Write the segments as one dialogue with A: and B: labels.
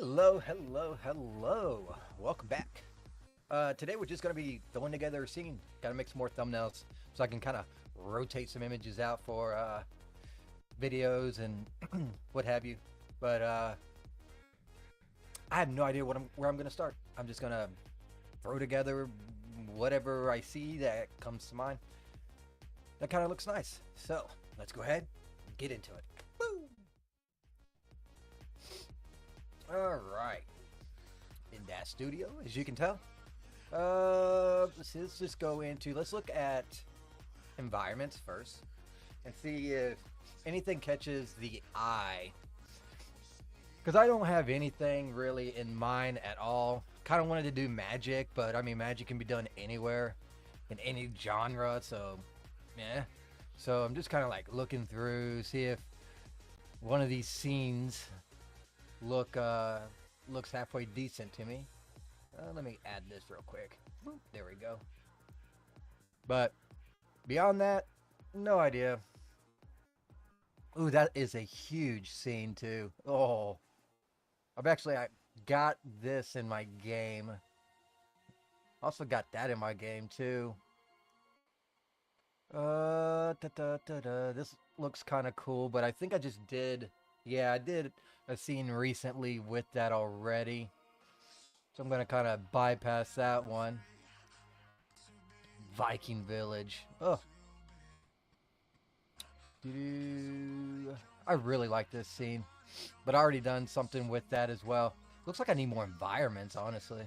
A: Hello, hello, hello. Welcome back. Today we're just going to be throwing together a scene. Got to make some more thumbnails so I can kind of rotate some images out for videos and what have you. But I have no idea where I'm going to start. I'm just going to throw together whatever I see that comes to mind. That kind of looks nice. So let's go ahead and get into it. Woo! All right. In that studio, as you can tell. Let's just go into, let's look at environments first and see if anything catches the eye. Because I don't have anything really in mind at all. Kind of wanted to do magic, but I mean, magic can be done anywhere, in any genre, so yeah. So I'm just kind of like looking through, see if one of these scenes looks halfway decent to me. Let me add this real quick. There we go. But beyond that, no idea. Ooh, that is a huge scene too. Oh, I got this in my game. Also got that in my game too. This looks kind of cool, but I think I just did. Yeah, I did a scene recently with that already. So I'm going to kind of bypass that one. Viking Village. Oh. I really like this scene. But I already done something with that as well. Looks like I need more environments, honestly.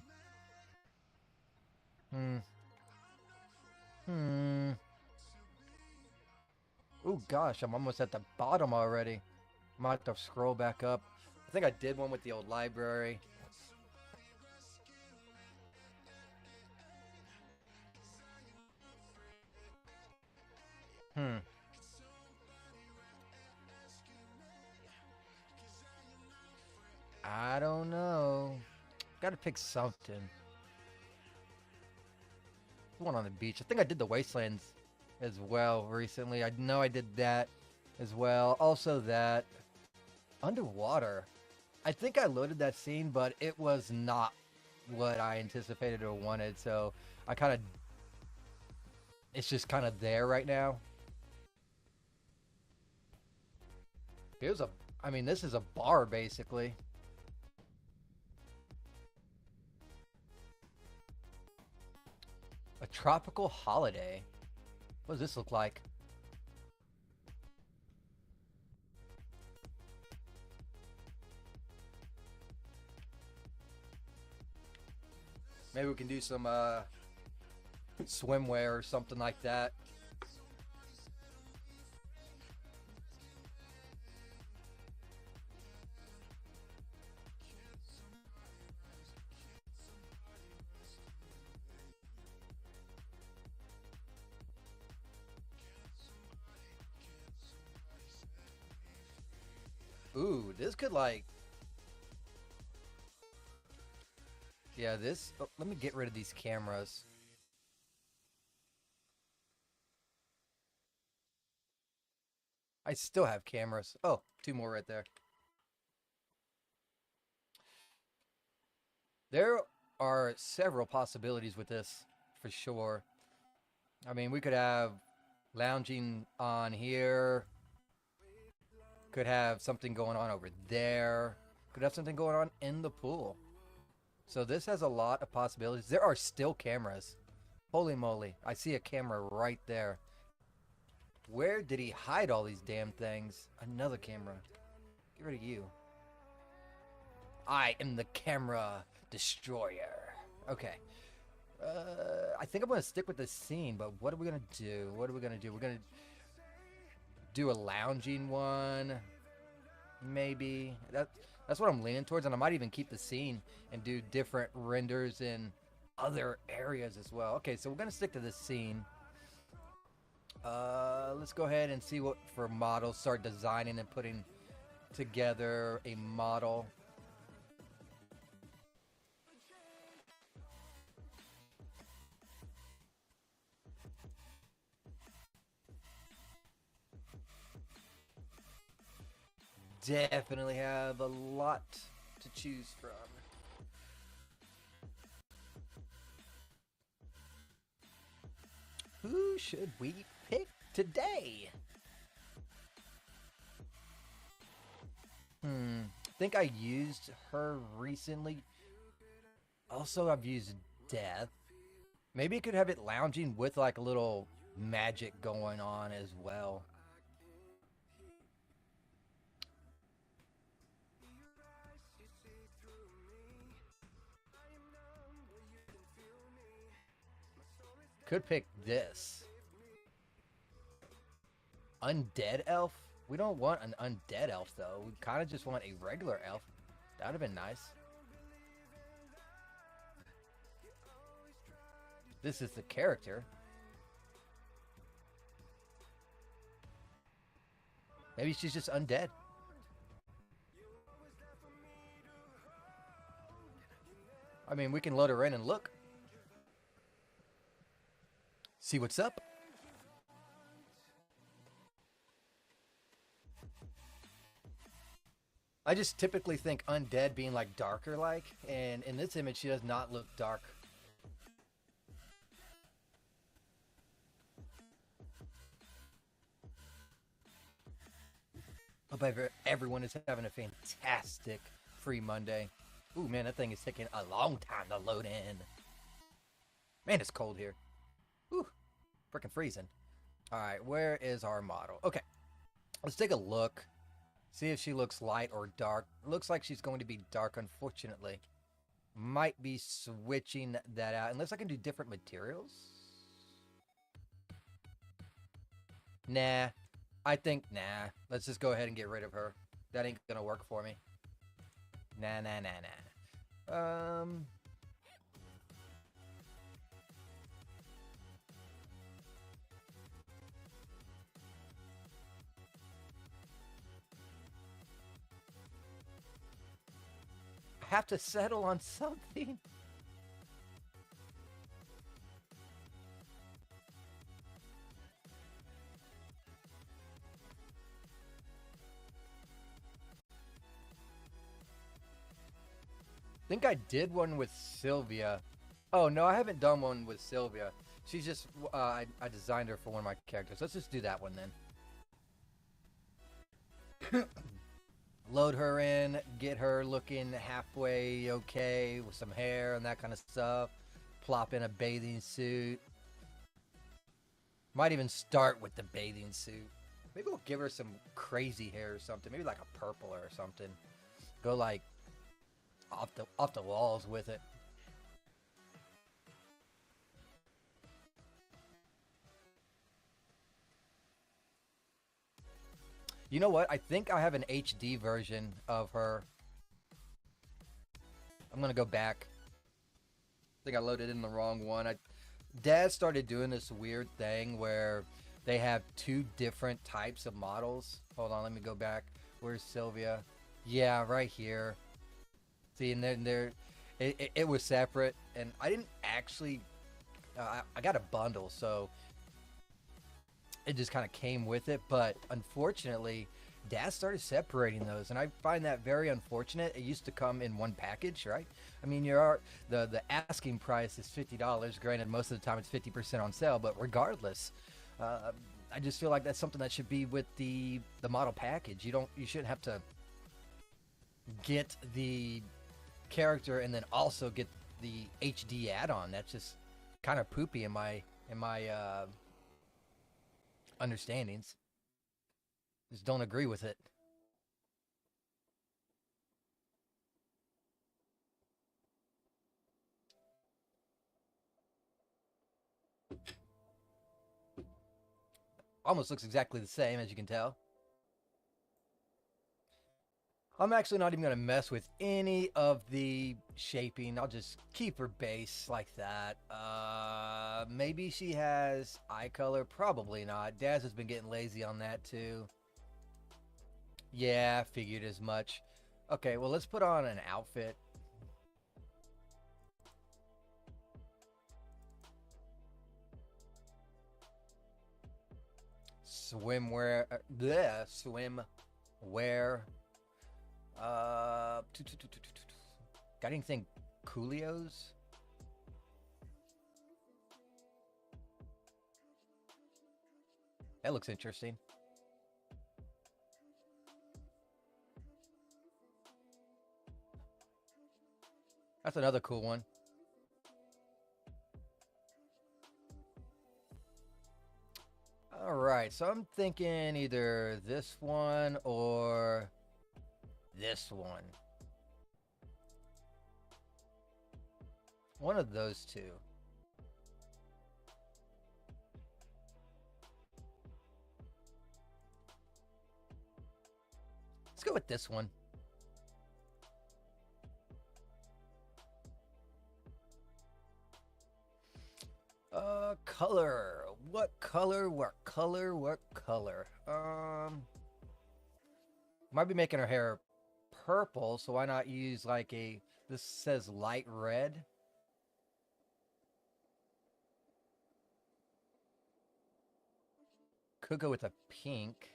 A: Oh gosh, I'm almost at the bottom already. Might have to scroll back up. I think I did one with the old library. I don't know. Gotta pick something. One on the beach. I think I did the Wastelands as well recently. I know I did that as well. Also that. Underwater. I think I loaded that scene, but it was not what I anticipated or wanted. So I kind of... It's just kind of there right now. Here's a... I mean, this is a bar, basically. A tropical holiday. What does this look like? Maybe we can do some swimwear or something like that. Ooh, this could like... Yeah, this... Oh, let me get rid of these cameras. I still have cameras. Oh, two more right there. There are several possibilities with this, for sure. I mean, we could have lounging on here. Could have something going on over there. Could have something going on in the pool. So this has a lot of possibilities. There are still cameras. Holy moly. I see a camera right there. Where did he hide all these damn things? Another camera. Get rid of you. I am the camera destroyer. Okay. I think I'm going to stick with this scene, but what are we going to do? What are we going to do? We're going to do a lounging one. Maybe. That's what I'm leaning towards, and I might even keep the scene and do different renders in other areas as well. Okay, so we're going to stick to this scene. Let's go ahead and see what for models. Start designing and putting together a model. Definitely have a lot to choose from. Who should we pick today? I think I used her recently. Also, I've used Death. Maybe it could have it lounging with like a little magic going on as well. Could pick this. Undead elf? We don't want an undead elf though. We kind of just want a regular elf. That would have been nice. This is the character. Maybe she's just undead. I mean, we can load her in and look. See what's up. I just typically think undead being like darker like, and in this image she does not look dark. Hope everyone is having a fantastic free Monday. Ooh, man, that thing is taking a long time to load in. Man, it's cold here. Ooh, freaking freezing. All right, where is our model? Okay, let's take a look. See if she looks light or dark. Looks like she's going to be dark, unfortunately. Might be switching that out, unless I can do different materials. Nah. I think, nah. Let's just go ahead and get rid of her. That ain't gonna work for me. Nah. I have to settle on something. I think I did one with Sylvia. Oh, no, I haven't done one with Sylvia. She's just, I designed her for one of my characters. Let's just do that one then. Load her in, get her looking halfway okay with some hair and that kind of stuff. Plop in a bathing suit. Might even start with the bathing suit. Maybe we'll give her some crazy hair or something. Maybe like a purple or something. Go like off the walls with it. You know what? I think I have an HD version of her. I'm gonna go back. I think I loaded in the wrong one. Dad started doing this weird thing where they have two different types of models. Hold on, let me go back. Where's Sylvia? Yeah, right here. See, and then it was separate, and I didn't actually. I got a bundle, so it just kind of came with it. But unfortunately, Dad started separating those, and I find that very unfortunate. It used to come in one package, right? I mean, the asking price is $50. Granted, most of the time it's 50% on sale, but regardless, I just feel like that's something that should be with the model package. You shouldn't have to get the character and then also get the HD add-on. That's just kind of poopy in my understandings. Just don't agree with it. Almost looks exactly the same, as you can tell. I'm actually not even going to mess with any of the shaping. I'll just keep her base like that. Maybe she has eye color. Probably not. Daz has been getting lazy on that too. Yeah, figured as much. Okay, well, let's put on an outfit. Swimwear. Bleh, swimwear. Got anything Coolios? That looks interesting. That's another cool one. All right, so I'm thinking either this one or this one. One of those two. Let's go with this one. Color. What color? What color? What color? Might be making her hair purple, so why not use like a, this says light red. Could go with a pink.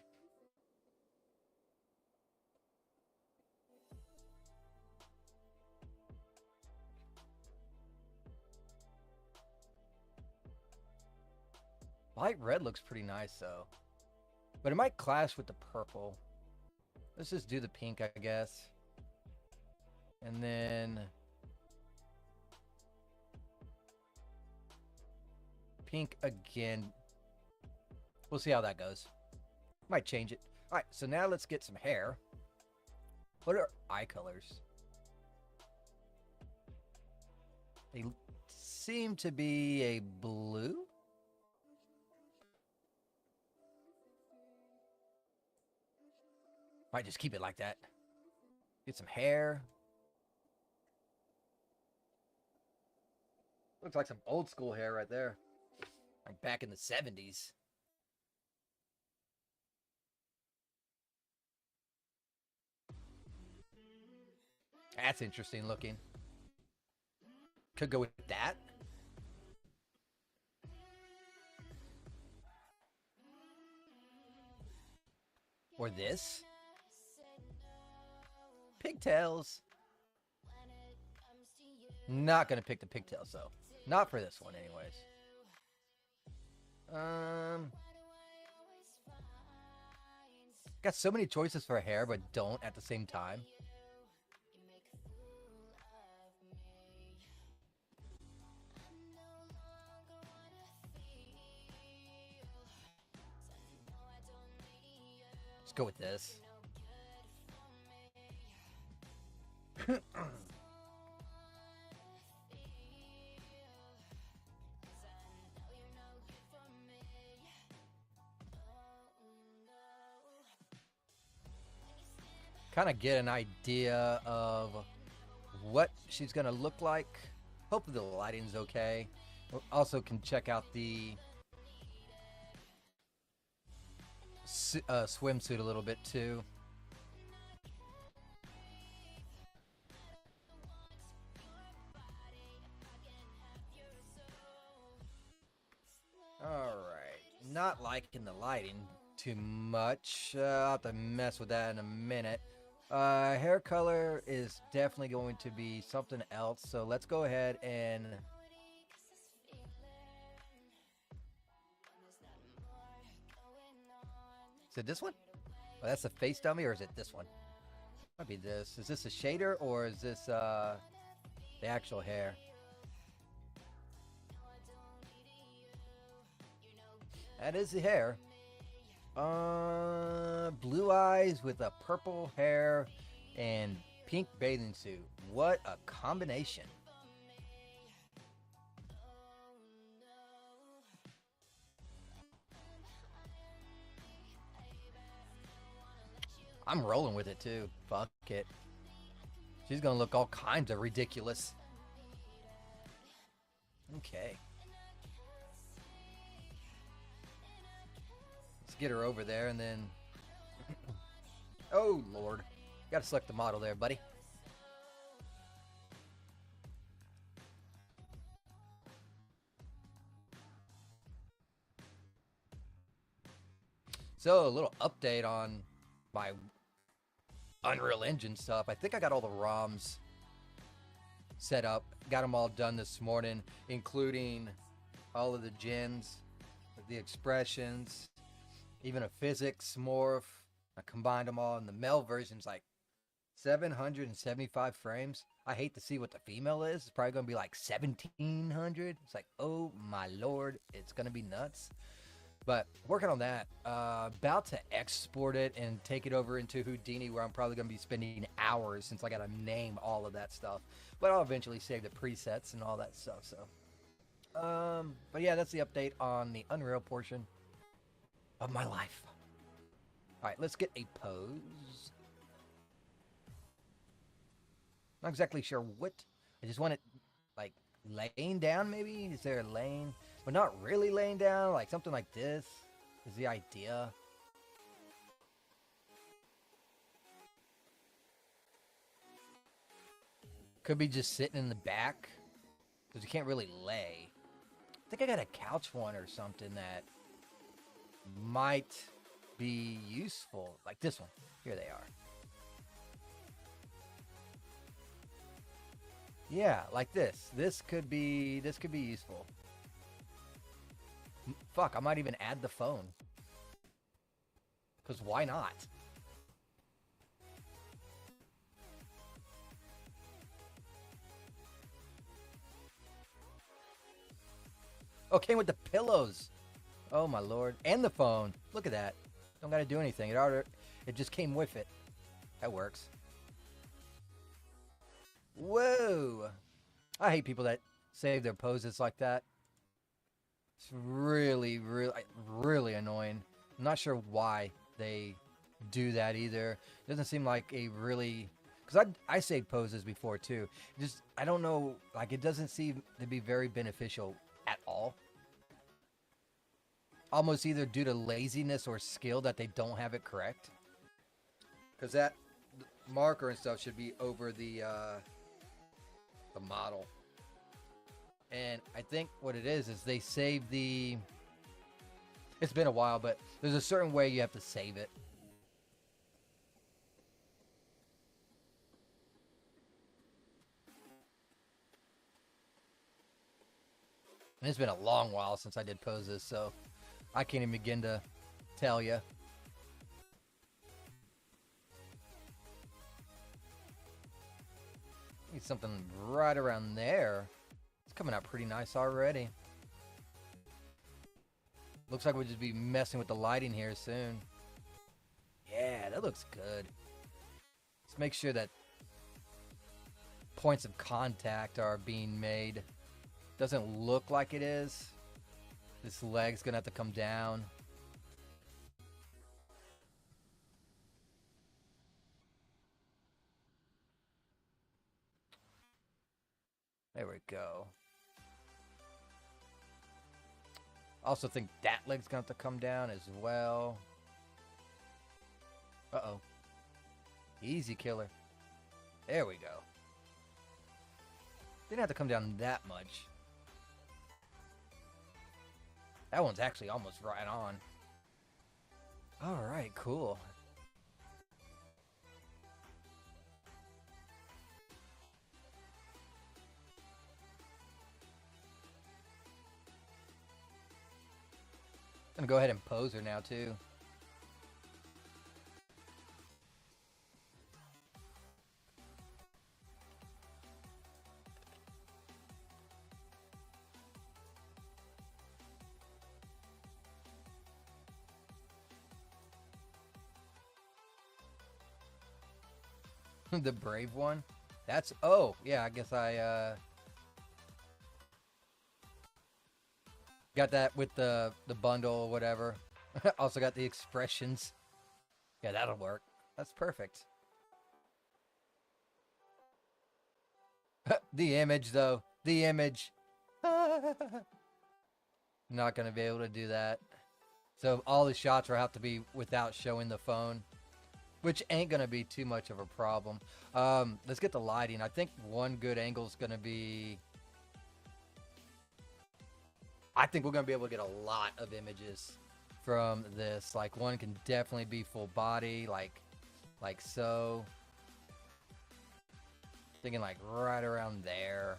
A: Light red looks pretty nice though, but it might clash with the purple. Let's just do the pink, I guess. And then pink again. We'll see how that goes. Might change it. All right, so now let's get some hair. What are eye colors? They seem to be a blue. Might just keep it like that. Get some hair. Looks like some old school hair right there. Like back in the 70s. That's interesting looking. Could go with that. Or this. Pigtails. Not gonna pick the pigtails though. Not for this one anyways. Got so many choices for hair, but don't at the same time. Let's go with this. Kind of get an idea of what she's gonna look like. Hopefully the lighting's okay. Also can check out the swimsuit a little bit too. Alright, not liking the lighting too much. I'll have to mess with that in a minute. Hair color is definitely going to be something else, so let's go ahead and is it this one? Oh, that's a face dummy, or is it this one? Might be this. Is this a shader, or is this the actual hair? That is the hair. Blue eyes with a purple hair and pink bathing suit. What a combination. I'm rolling with it too. Fuck it. She's gonna look all kinds of ridiculous. Okay. Let's get her over there and then... Oh, Lord. Gotta select the model there, buddy. So, a little update on my Unreal Engine stuff. I think I got all the ROMs set up. Got them all done this morning, including all of the gens, the expressions, even a physics morph. I combined them all, and the male version's like 775 frames. I hate to see what the female is. It's probably going to be like 1700. It's like, oh my lord, it's going to be nuts. But working on that, about to export it and take it over into Houdini, where I'm probably going to be spending hours since I got to name all of that stuff. But I'll eventually save the presets and all that stuff. So, but yeah, that's the update on the Unreal portion of my life. All right, let's get a pose. Not exactly sure what. I just want it like laying down, maybe? Is there a laying? But not really laying down, like something like this is the idea. Could be just sitting in the back, because you can't really lay. I think I got a couch one or something that might be useful. Like this one. Here they are. Yeah, like this. This could be useful. Fuck, I might even add the phone. Because why not? Oh, came with the pillows. Oh my lord. And the phone. Look at that. Don't gotta do anything. It just came with it. That works. Whoa. I hate people that save their poses like that. It's really, really annoying. I'm not sure why they do that either. It doesn't seem like a really... Because I saved poses before too. Just, I don't know, like it doesn't seem to be very beneficial at all. Almost either due to laziness or skill that they don't have it correct. Because that marker and stuff should be over the model. And I think what it is they save the... It's been a while, but there's a certain way you have to save it. And it's been a long while since I did poses, so I can't even begin to tell you. Need something right around there. It's coming out pretty nice already. Looks like we'll just be messing with the lighting here soon. Yeah, that looks good. Let's make sure that points of contact are being made. Doesn't look like it is. This leg's gonna have to come down. There we go. Also think that leg's gonna have to come down as well. Uh-oh. Easy killer. There we go. Didn't have to come down that much. That one's actually almost right on. Alright, cool. I'm gonna go ahead and pose her now, too. The brave one? That's... Oh, yeah, I guess I, got that with the bundle or whatever. Also got the expressions. Yeah, that'll work. That's perfect. The image, though. The image. Not going to be able to do that. So all the shots will have to be without showing the phone. Which ain't going to be too much of a problem. Let's get the lighting. I think one good angle is going to be... I think we're going to be able to get a lot of images from this. Like, one can definitely be full body, like so. Thinking like right around there.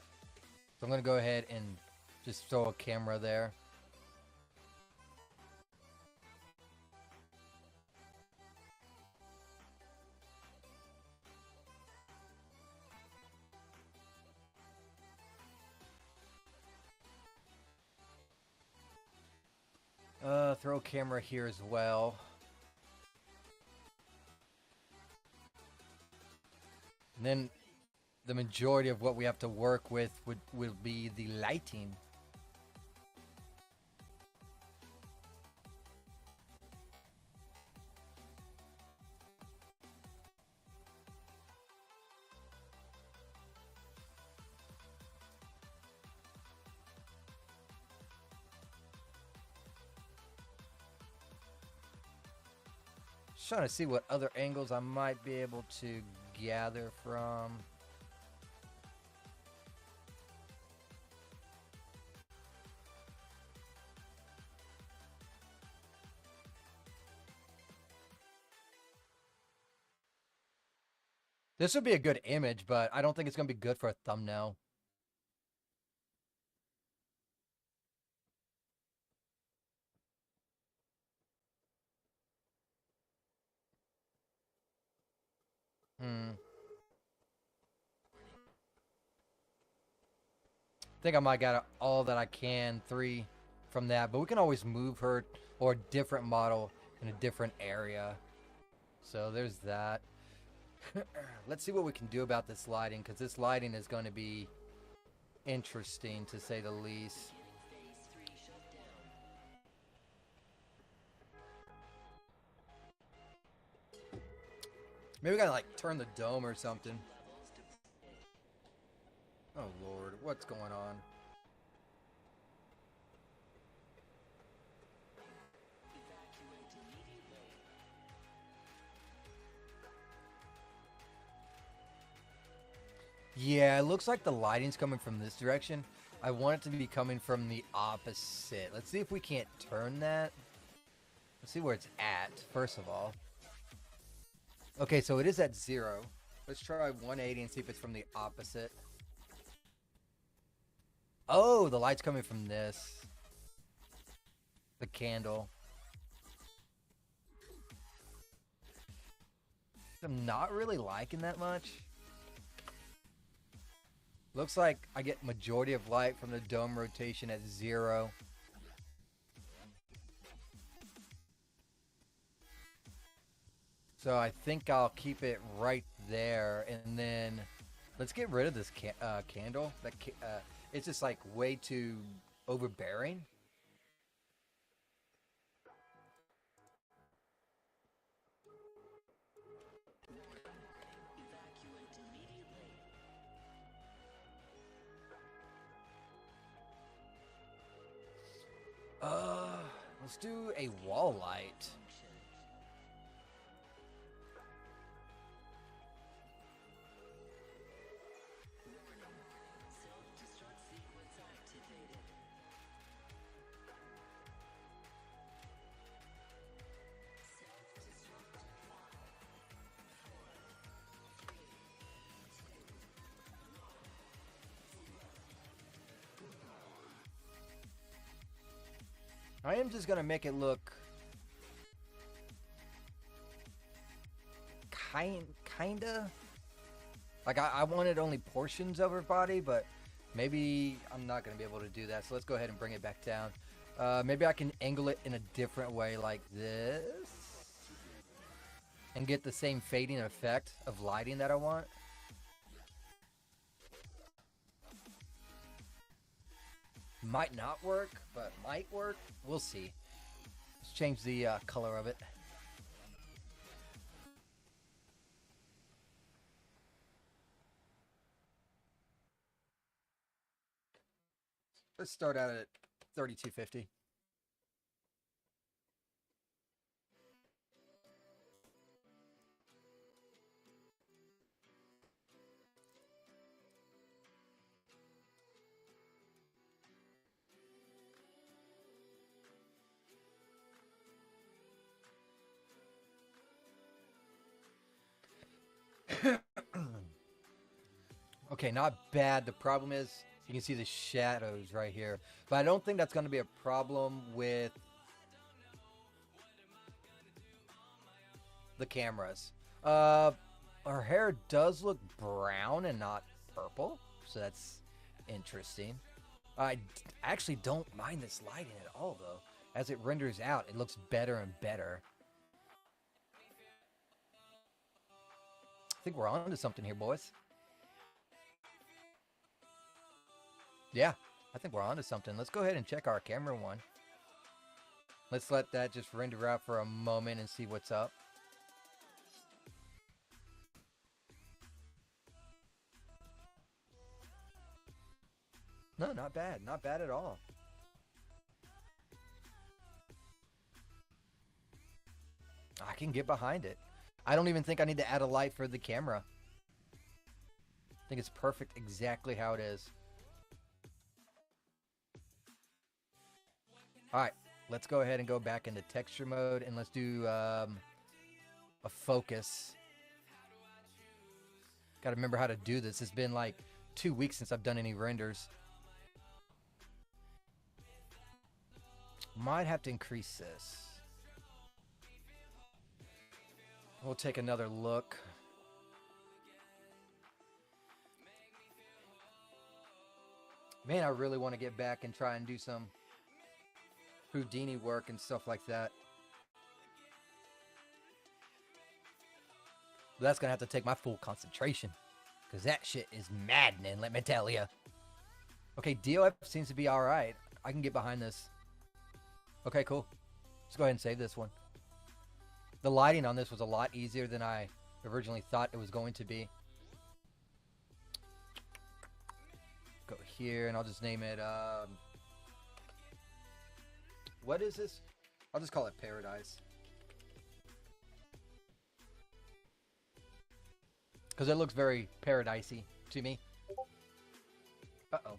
A: So I'm gonna go ahead and just throw a camera there. Throw a camera here as well. And then the majority of what we have to work with will be the lighting. Just trying to see what other angles I might be able to gather from. This would be a good image, but I don't think it's going to be good for a thumbnail. I think I might got all that I can, 3 from that, but we can always move her or a different model in a different area. So there's that. Let's see what we can do about this lighting, because this lighting is going to be interesting to say the least. Maybe we gotta like turn the dome or something. Oh Lord, what's going on? Yeah, it looks like the lighting's coming from this direction. I want it to be coming from the opposite. Let's see if we can't turn that. Let's see where it's at, first of all. Okay, so it is at 0. Let's try 180 and see if it's from the opposite. Oh, the light's coming from this. The candle. I'm not really liking that much. Looks like I get majority of light from the dome rotation at 0. So I think I'll keep it right there, and then let's get rid of this candle. It's just like way too overbearing. Let's do a wall light. I am just gonna make it look kinda like I wanted only portions of her body, but maybe I'm not gonna be able to do that. So let's go ahead and bring it back down. Maybe I can angle it in a different way, like this, and get the same fading effect of lighting that I want. Might not work, but might work. We'll see. Let's change the color of it. Let's start out at 3250. Okay, not bad. The problem is you can see the shadows right here. But I don't think that's going to be a problem with the cameras. Her hair does look brown and not purple, so that's interesting. I actually don't mind this lighting at all, though. As it renders out, it looks better and better. I think we're on to something here, boys. Yeah, I think we're on to something. Let's go ahead and check our camera one. Let's let that just render out for a moment and see what's up. No, not bad. Not bad at all. I can get behind it. I don't even think I need to add a light for the camera. I think it's perfect exactly how it is. Alright, let's go ahead and go back into texture mode and let's do a focus. Gotta remember how to do this. It's been like 2 weeks since I've done any renders. Might have to increase this. We'll take another look. Man, I really want to get back and try and do some Houdini work and stuff like that. But that's going to have to take my full concentration. Because that shit is maddening, let me tell you. Okay, DOF seems to be alright. I can get behind this. Okay, cool. Let's go ahead and save this one. The lighting on this was a lot easier than I originally thought it was going to be. Go here, and I'll just name it, what is this? I'll just call it Paradise. Because it looks very paradisey to me. Uh-oh.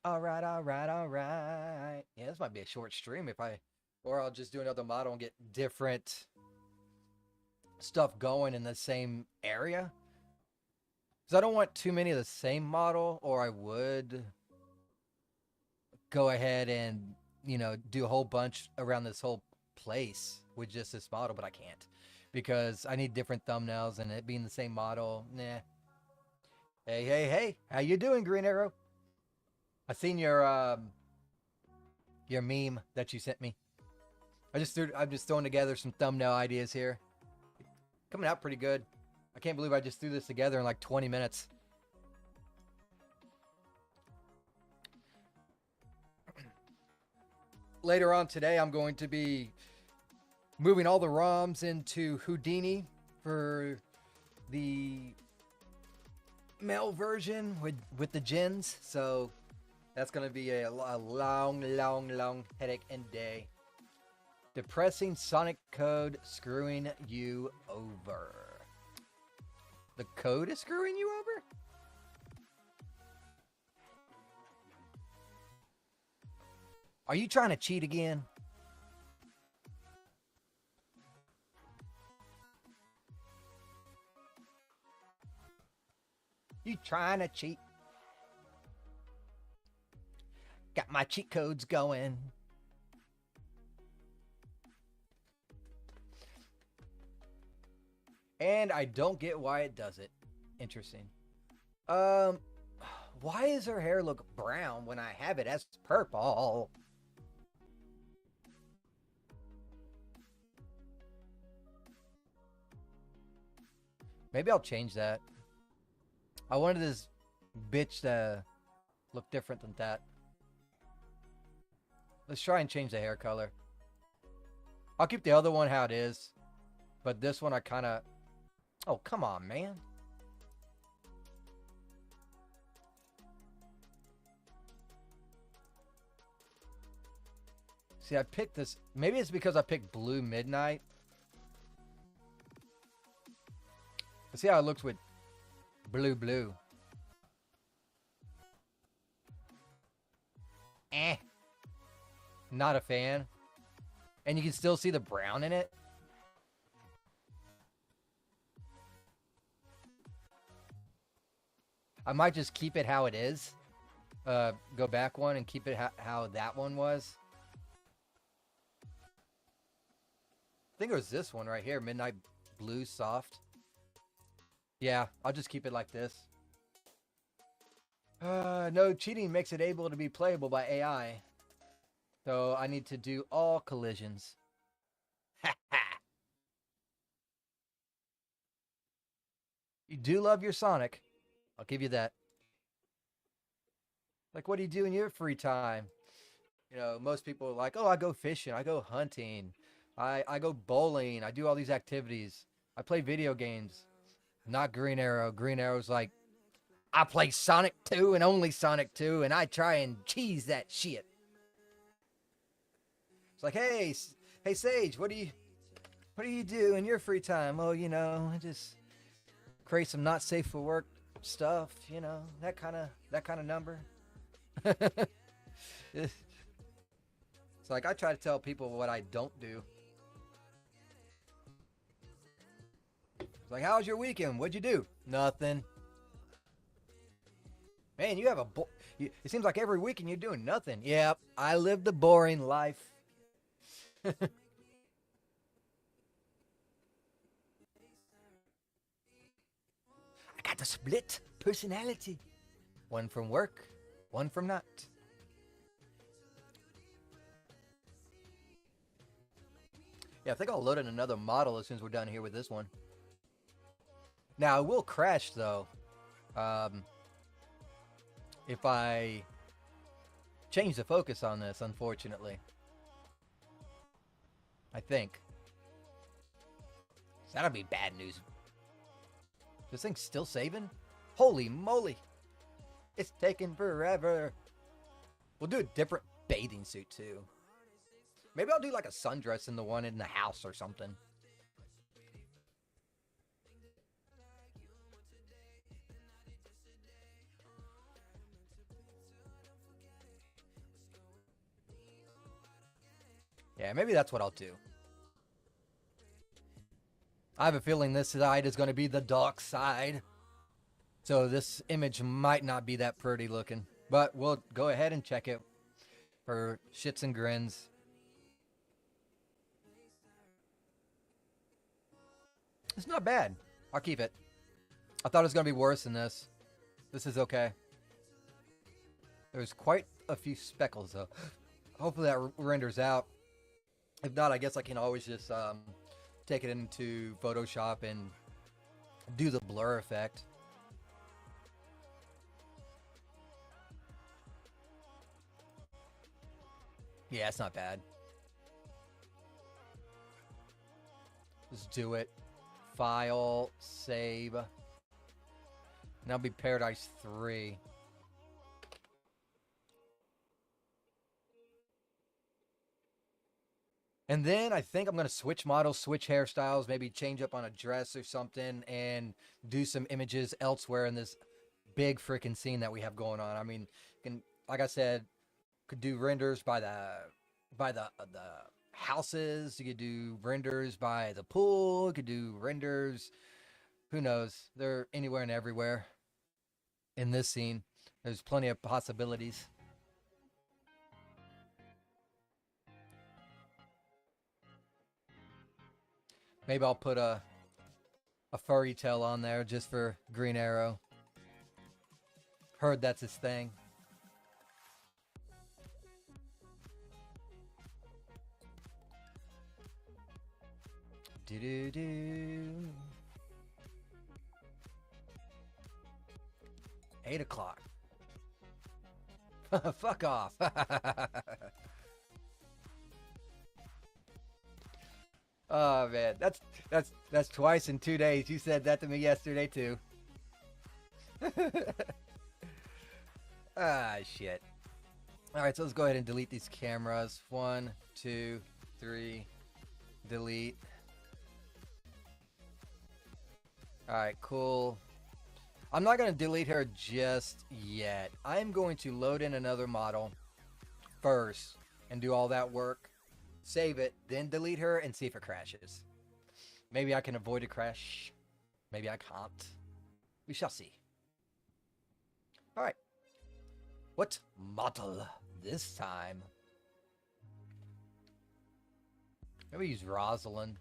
A: Alright, alright, alright. Yeah, this might be a short stream if I... Or I'll just do another model and get different stuff going in the same area. Because I don't want too many of the same model, or I would go ahead and, you know, do a whole bunch around this whole place with just this model, but I can't. Because I need different thumbnails, and it being the same model, nah. Hey, hey, hey, how you doing, Green Arrow? I seen your meme that you sent me. I'm just throwing together some thumbnail ideas here. Coming out pretty good. I can't believe I just threw this together in like 20 minutes. Later on today, I'm going to be moving all the ROMs into Houdini for the male version with the gens. So that's going to be a long, long, long headache and day. Depressing Sonic code screwing you over. The code is screwing you over? Are you trying to cheat again? You trying to cheat? Got my cheat codes going. And I don't get why it does it. Interesting. Why does her hair look brown when I have it as purple? Maybe I'll change that. I wanted this bitch to look different than that. Let's try and change the hair color. I'll keep the other one how it is. But this one I kind of... Oh, come on, man. See, I picked this... Maybe it's because I picked Blue Midnight. Let's see how it looks with blue. Not a fan. And you can still see the brown in it. I might just keep it how it is. Go back one and keep it how that one was. I think it was this one right here, Midnight Blue Soft. Yeah, I'll just keep it like this. No, cheating makes it able to be playable by AI. So I need to do all collisions. You do love your Sonic. I'll give you that. Like, what do you do in your free time? You know, most people are like, oh, I go fishing, I go hunting, I go bowling, I do all these activities. I play video games. Not Green Arrow. Green Arrow's like, I play Sonic 2 and only Sonic 2, and I try and cheese that shit. It's like, hey, Sage, what do you do in your free time? Oh, you know, I just create some not safe for work stuff, you know, that kind of number. It's like I try to tell people what I don't do. It's like, how was your weekend? What'd you do? Nothing. Man, you have it seems like every weekend you're doing nothing. Yep, I live the boring life. I got the split personality. One from work, one from not. Yeah, I think I'll load in another model as soon as we're done here with this one. Now, it will crash, though. If I change the focus on this, unfortunately. I think. That'll be bad news. This thing's still saving? Holy moly. It's taking forever. We'll do a different bathing suit, too. Maybe I'll do like a sundress in the one in the house or something. Yeah, maybe that's what I'll do. I have a feeling this side is going to be the dark side. So this image might not be that pretty looking. But we'll go ahead and check it for shits and grins. It's not bad. I'll keep it. I thought it was going to be worse than this. This is okay. There's quite a few speckles, though. Hopefully that renders out. If not, I guess I can always just take it into Photoshop and do the blur effect. Yeah, it's not bad. Let's do it. File, save. And that'll be Paradise 3. And then I think I'm going to switch models, switch hairstyles, maybe change up on a dress or something, and do some images elsewhere in this big freaking scene that we have going on. I mean, like I said, could do renders by the houses. You could do renders by the pool. You could do renders. Who knows? They're anywhere and everywhere in this scene. There's plenty of possibilities. Maybe I'll put a furry tail on there just for Green Arrow. Heard that's his thing. Do-do-do. 8 o'clock. Fuck off. Oh man, that's twice in 2 days. You said that to me yesterday too. Ah, shit. All right, so let's go ahead and delete these cameras. 1, 2, 3. Delete. All right, cool. I'm not going to delete her just yet. I'm going to load in another model first and do all that work, save it, then delete her and see if it crashes. Maybe I can avoid a crash. Maybe I can't. We shall see. All right. What model this time? Maybe use Rosalind.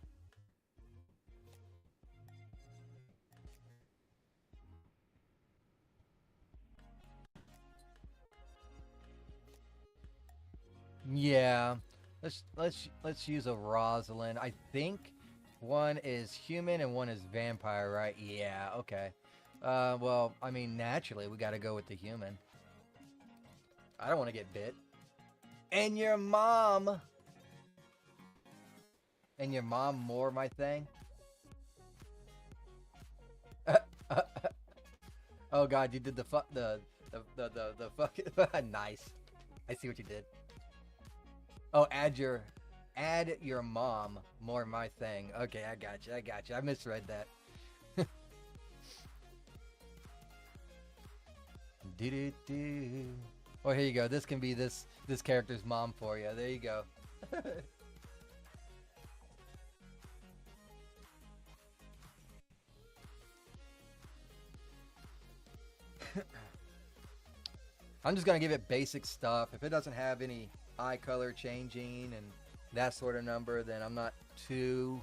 A: Yeah. Let's use a Rosalind. I think one is human and one is vampire, right? Yeah, okay. Well, I mean, naturally, we gotta go with the human. I don't want to get bit. And your mom! And your mom more my thing? Oh god, you did the fuck, the fucking, nice. I see what you did. Oh, add your mom more my thing. Okay, I got you. I misread that. Do. Oh, here you go. This can be this character's mom for you. There you go. I'm just gonna give it basic stuff. If it doesn't have any eye color changing and that sort of number, then I'm not too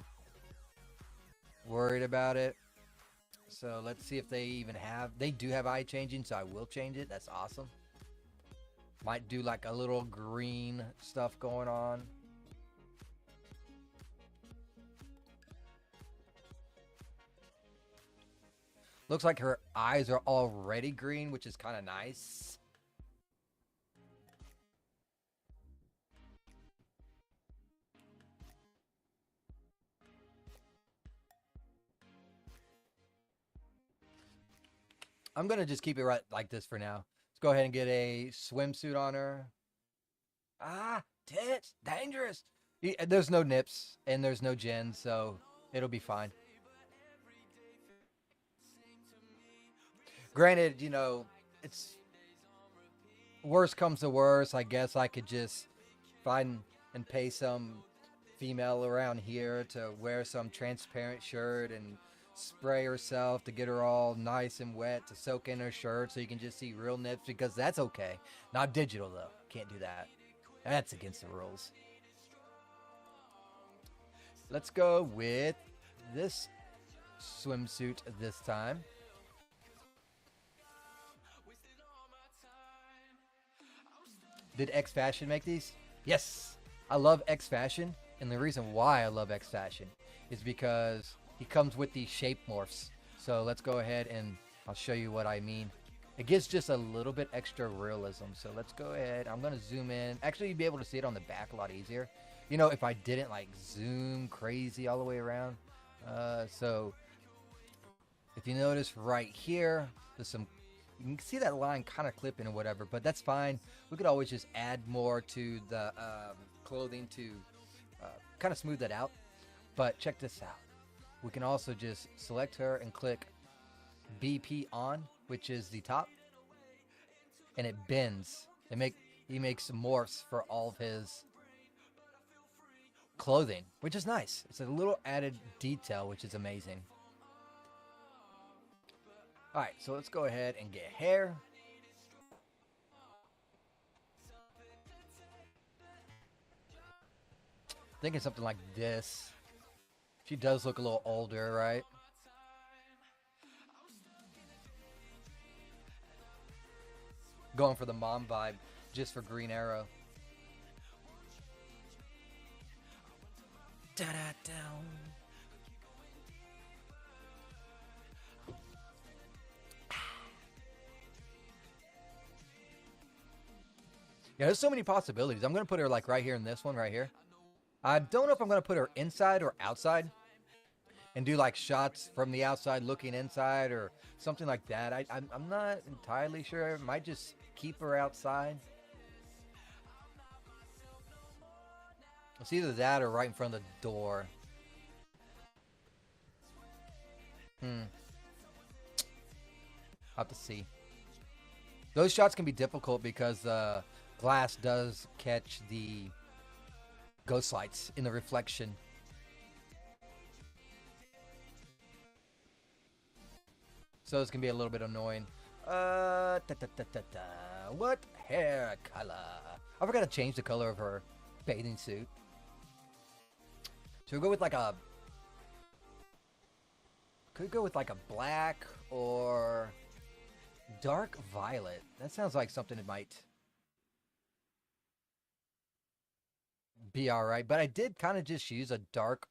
A: worried about it. So let's see if they even have. They do have eye changing, so I will change it. That's awesome. Might do like a little green stuff going on. Looks like her eyes are already green, which is kind of nice. I'm going to just keep it right like this for now. Let's go ahead and get a swimsuit on her. Ah, tits, dangerous. There's no nips and there's no gin, so it'll be fine. Granted, you know, it's worst comes to worst. I guess I could just find and pay some female around here to wear some transparent shirt and spray herself to get her all nice and wet to soak in her shirt so you can just see real nips, because that's okay. Not digital though. Can't do that. That's against the rules. Let's go with this swimsuit this time. Did X Fashion make these? Yes. I love X Fashion, and the reason why I love X Fashion is because he comes with these shape morphs. So let's go ahead and I'll show you what I mean. It gives just a little bit extra realism. So let's go ahead. I'm going to zoom in. Actually, you'd be able to see it on the back a lot easier. You know, if I didn't like zoom crazy all the way around. So if you notice right here, there's some, you can see that line kind of clipping or whatever, but that's fine. We could always just add more to the clothing to kind of smooth that out. But check this out. We can also just select her and click BP on, which is the top, and it bends. He makes morphs for all of his clothing, which is nice. It's a little added detail, which is amazing. All right, so let's go ahead and get hair. Thinking something like this. She does look a little older, right? Going for the mom vibe, just for Green Arrow. Da-da-down. Yeah, there's so many possibilities. I'm going to put her like right here in this one right here. I don't know if I'm going to put her inside or outside and do like shots from the outside looking inside or something like that. I'm not entirely sure. I might just keep her outside. It's either that or right in front of the door. I'll have to see. Those shots can be difficult because the glass does catch the ghost lights in the reflection. So it's gonna be a little bit annoying. What hair color? I forgot to change the color of her bathing suit. So we'll go with like a... Could go with like a black or dark violet. That sounds like something that might be alright. But I did kind of just use a dark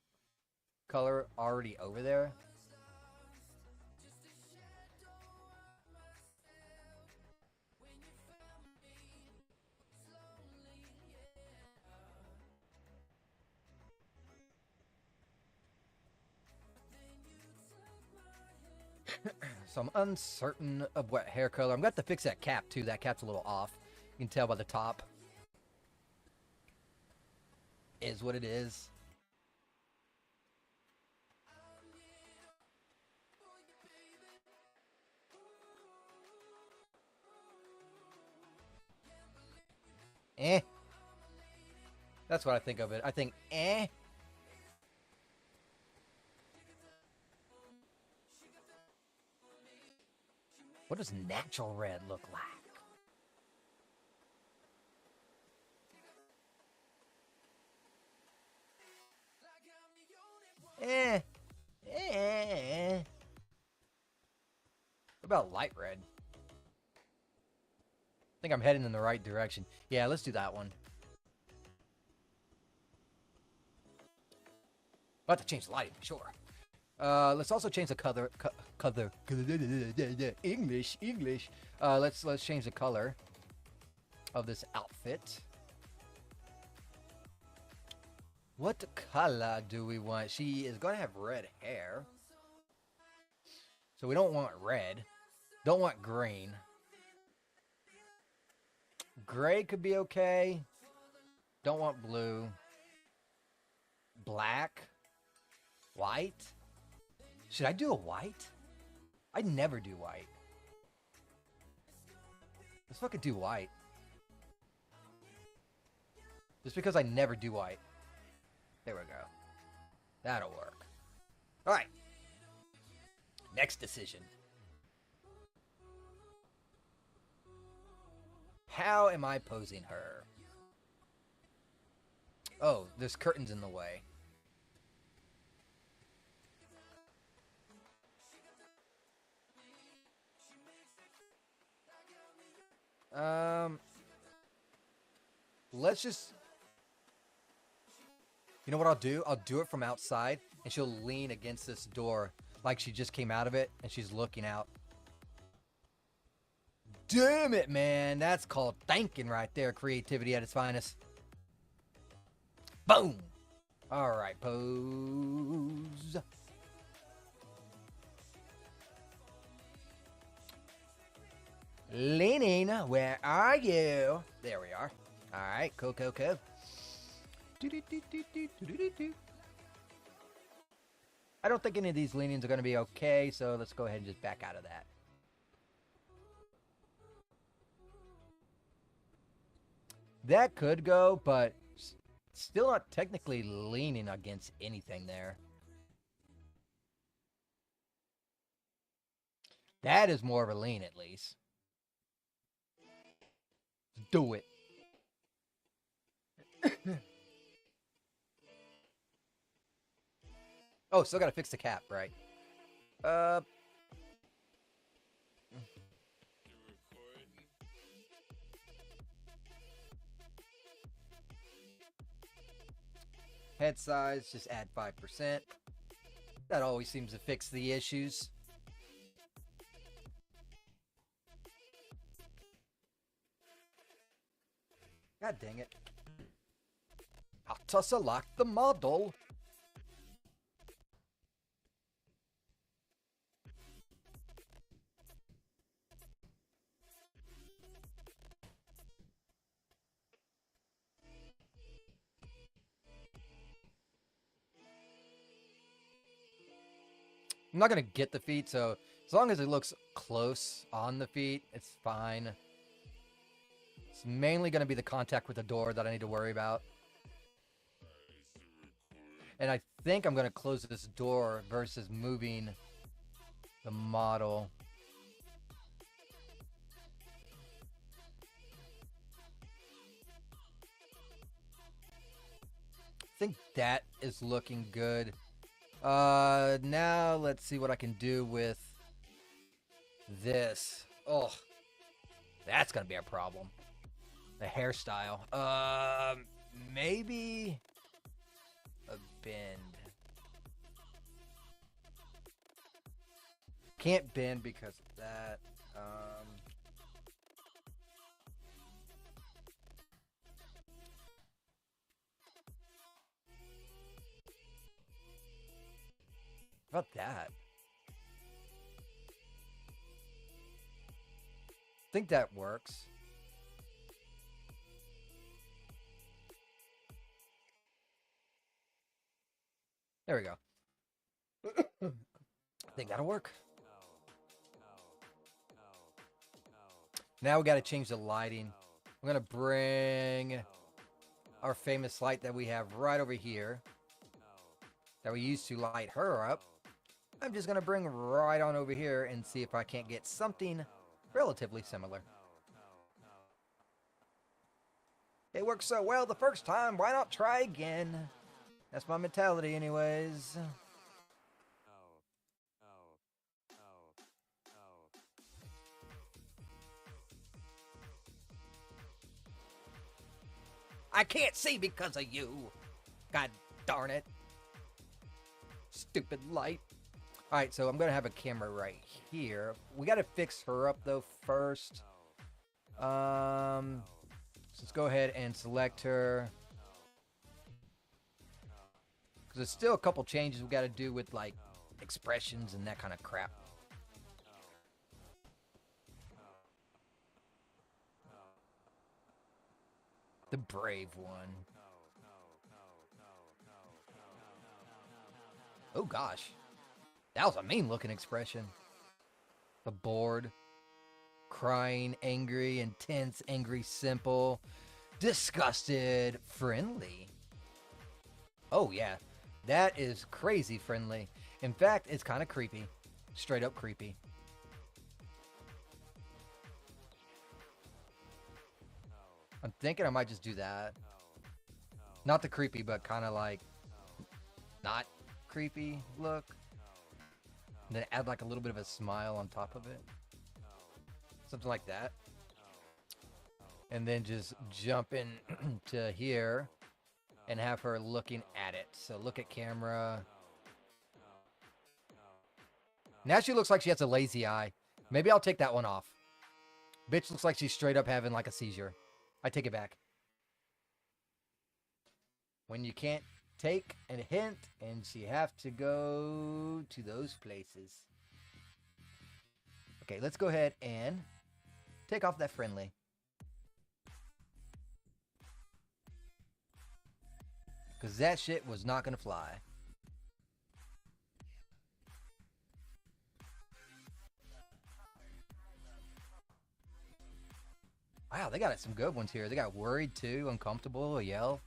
A: color already over there. So I'm uncertain of what hair color. I'm going to have to fix that cap too. That cap's a little off. You can tell by the top. Is what it is. Eh. That's what I think of it. I think, eh. What does natural red look like? What about light red? I think I'm heading in the right direction. Yeah, let's do that one. I'll have to change the lighting, for sure. Let's also change the color. English. Let's change the color of this outfit. What color do we want? She is going to have red hair, so we don't want red. Don't want green. Gray could be okay. Don't want blue. Black. White. Should I do a white? I never do white. Let's fucking do white. Just because I never do white. There we go. That'll work. Alright. Next decision. How am I posing her? Oh, there's curtains in the way. Let's just... You know what I'll do? I'll do it from outside, and she'll lean against this door like she just came out of it, and she's looking out. Damn it, man. That's called thinking right there. Creativity at its finest. Boom. All right, pose. Leaning, where are you? There we are. All right, cool. I don't think any of these leanings are going to be okay, so let's go ahead and just back out of that. That could go, but still not technically leaning against anything there. That is more of a lean, at least. Do it. Oh, still gotta fix the cap, right? Head size, just add 5%. That always seems to fix the issues. God dang it. How to select the model. I'm not going to get the feet, so as long as it looks close on the feet, it's fine. It's mainly going to be the contact with the door that I need to worry about. And I think I'm going to close this door versus moving the model. I think that is looking good. Now let's see what I can do with this. Oh, that's going to be a problem. The hairstyle. Maybe a bend. Can't bend because of that. How about that? I think that works. There we go. I think that'll work. Now we got to change the lighting. I'm going to bring our famous light that we have right over here that we used to light her up. I'm just going to bring right on over here and see if I can't get something relatively similar. It worked so well the first time, why not try again? That's my mentality anyways. I can't see because of you. God darn it. Stupid light. Alright, so I'm going to have a camera right here. We got to fix her up, though, first. So let's go ahead and select her. Because there's still a couple changes we got to do with, like, expressions and that kind of crap. The brave one. Oh, gosh. That was a mean-looking expression. The bored, crying, angry, intense, angry, simple, disgusted, friendly. Oh, yeah. That is crazy friendly. In fact, it's kind of creepy. Straight up creepy. I'm thinking I might just do that. Not the creepy, but kind of like not creepy look. And then add like a little bit of a smile on top of it. Something like that. And then just jump in to here and have her looking at it. So look at camera. Now she looks like she has a lazy eye. Maybe I'll take that one off. Bitch looks like she's straight up having like a seizure. I take it back. When you can't take a hint and you have to go to those places. Okay, let's go ahead and take off that friendly. Because that shit was not going to fly. Wow, they got some good ones here. They got worried too, uncomfortable, a yell.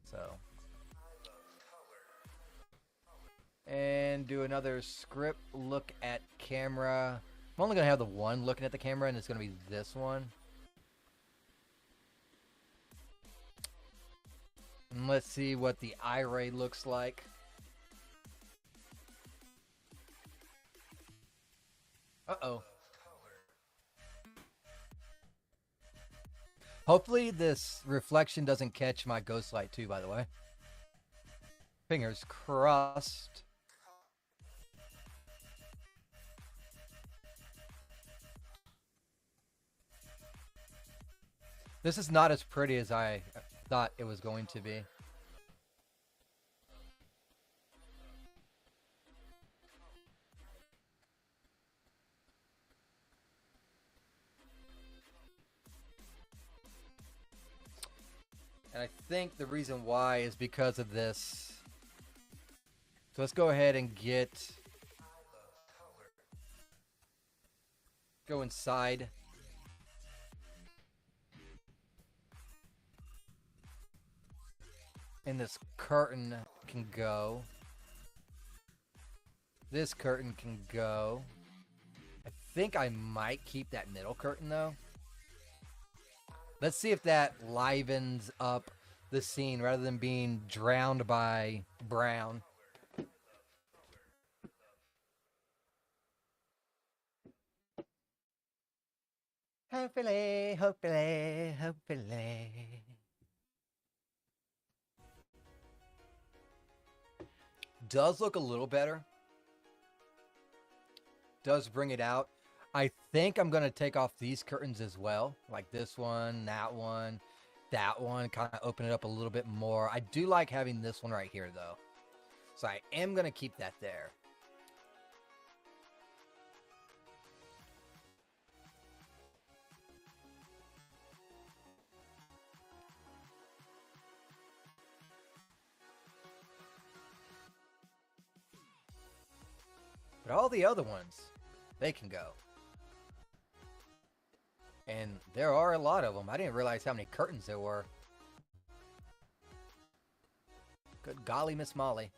A: So. And do another script look at camera. I'm only going to have the one looking at the camera, and it's going to be this one. And let's see what the eye ray looks like. Uh-oh. Hopefully this reflection doesn't catch my ghost light too, by the way. Fingers crossed. This is not as pretty as I thought it was going to be. And I think the reason why is because of this. So let's go ahead and go inside. And this curtain can go. This curtain can go. I think I might keep that middle curtain though. Let's see if that livens up the scene rather than being drowned by brown. Hopefully, hopefully, hopefully. Does look a little better. Does bring it out. I think I'm going to take off these curtains as well. Like this one, that one, that one. Kind of open it up a little bit more. I do like having this one right here, though. So I am going to keep that there. But all the other ones, they can go. And there are a lot of them. I didn't realize how many curtains there were. Good golly, Miss Molly.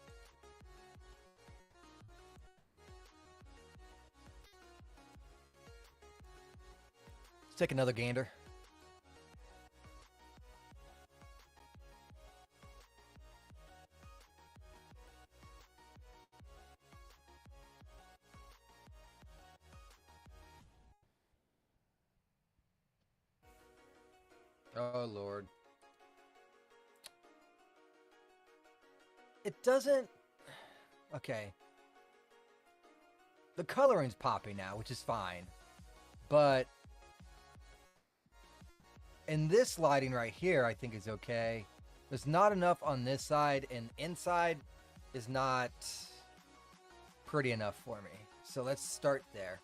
A: Let's take another gander. Oh, Lord. It doesn't... Okay. The coloring's popping now, which is fine. But... in this lighting right here, I think is okay. There's not enough on this side, and inside is not pretty enough for me. So let's start there.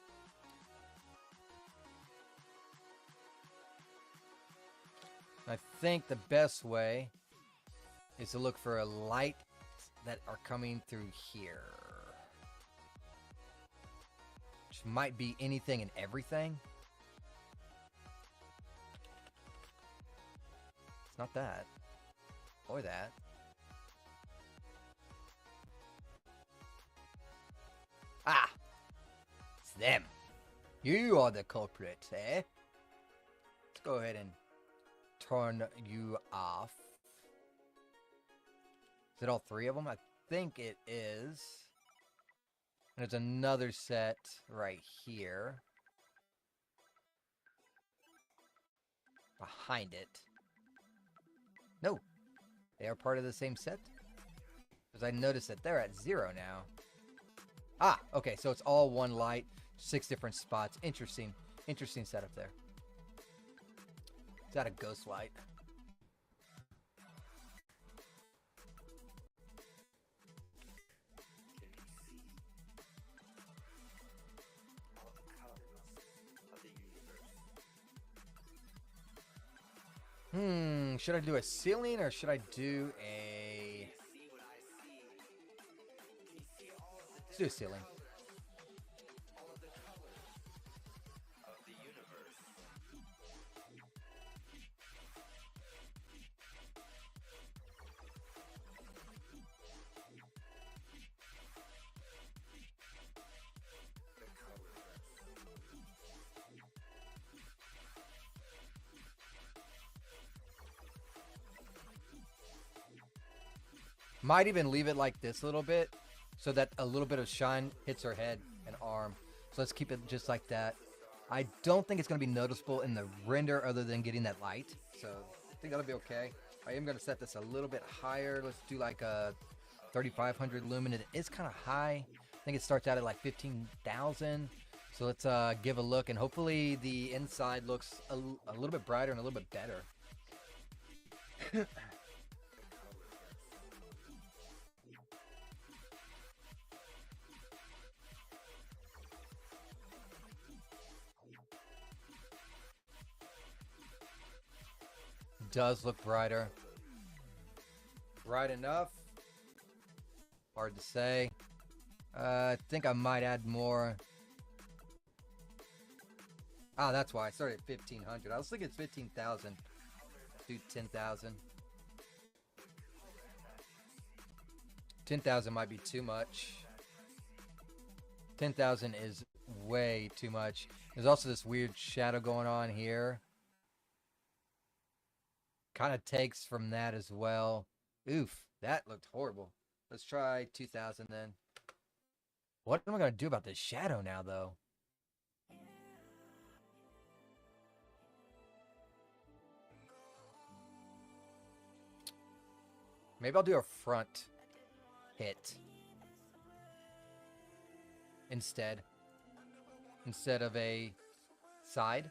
A: I think the best way is to look for a light that are coming through here. Which might be anything and everything. It's not that. Or that. Ah! It's them. You are the culprit, eh? Let's go ahead and turn you off. Is it all three of them? I think it is. And there's another set right here. Behind it. No. They are part of the same set? Because I noticed that they're at 0 now. Ah, okay, so it's all one light. 6 different spots. Interesting. Interesting setup there. Is that a ghost light? Should I do a ceiling or should I do a... Let's do a ceiling. Might even leave it like this a little bit so that a little bit of shine hits her head and arm. So let's keep it just like that. I don't think it's going to be noticeable in the render other than getting that light. So I think that'll be okay. I am going to set this a little bit higher. Let's do like a 3500 lumen. It is kind of high. I think it starts out at like 15,000. So let's give a look, and hopefully the inside looks a little bit brighter and a little bit better. Does look brighter. Bright enough. Hard to say. I think I might add more. Ah, that's why I started at 1500. I was thinking it's 15,000. Do 10,000. 10,000 might be too much. 10,000 is way too much. There's also this weird shadow going on here. Kind of takes from that as well. Oof, that looked horrible. Let's try 2,000 then. What am I going to do about this shadow now, though? Maybe I'll do a front hit instead of a side.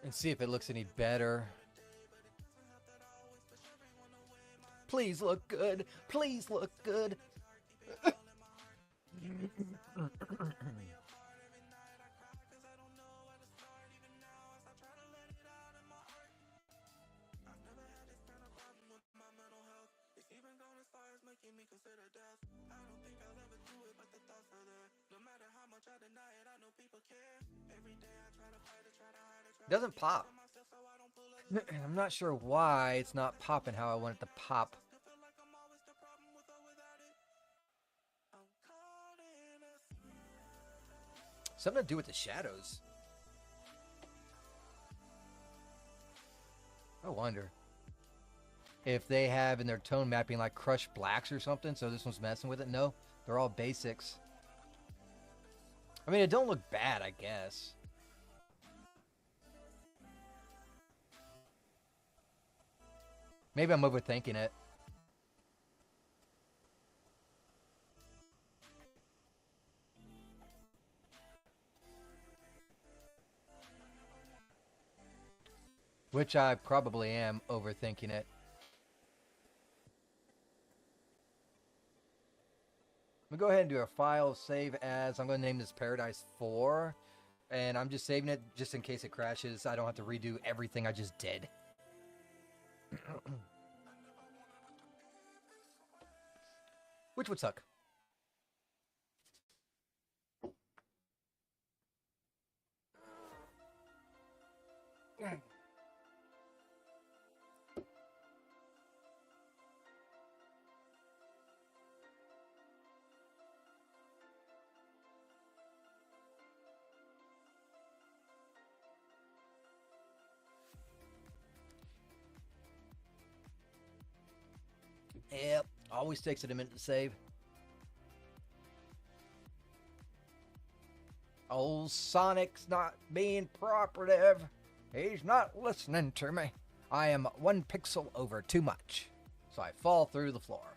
A: And see if it looks any better. Please look good. Please look good. Doesn't pop. I'm not sure why it's not popping how I want it to pop. Something to do with the shadows. I wonder if they have in their tone mapping like crushed blacks or something, so this one's messing with it. No, they're all basics. I mean, it don't look bad, I guess. Maybe I'm overthinking it. Which I probably am overthinking it. I'm going to go ahead and do a file save as. I'm going to name this Paradise 4. And I'm just saving it just in case it crashes. I don't have to redo everything I just did. Which would suck. Yep, always takes it a minute to save. Old Sonic's not being cooperative. He's not listening to me. I am 1 pixel over too much, so I fall through the floor.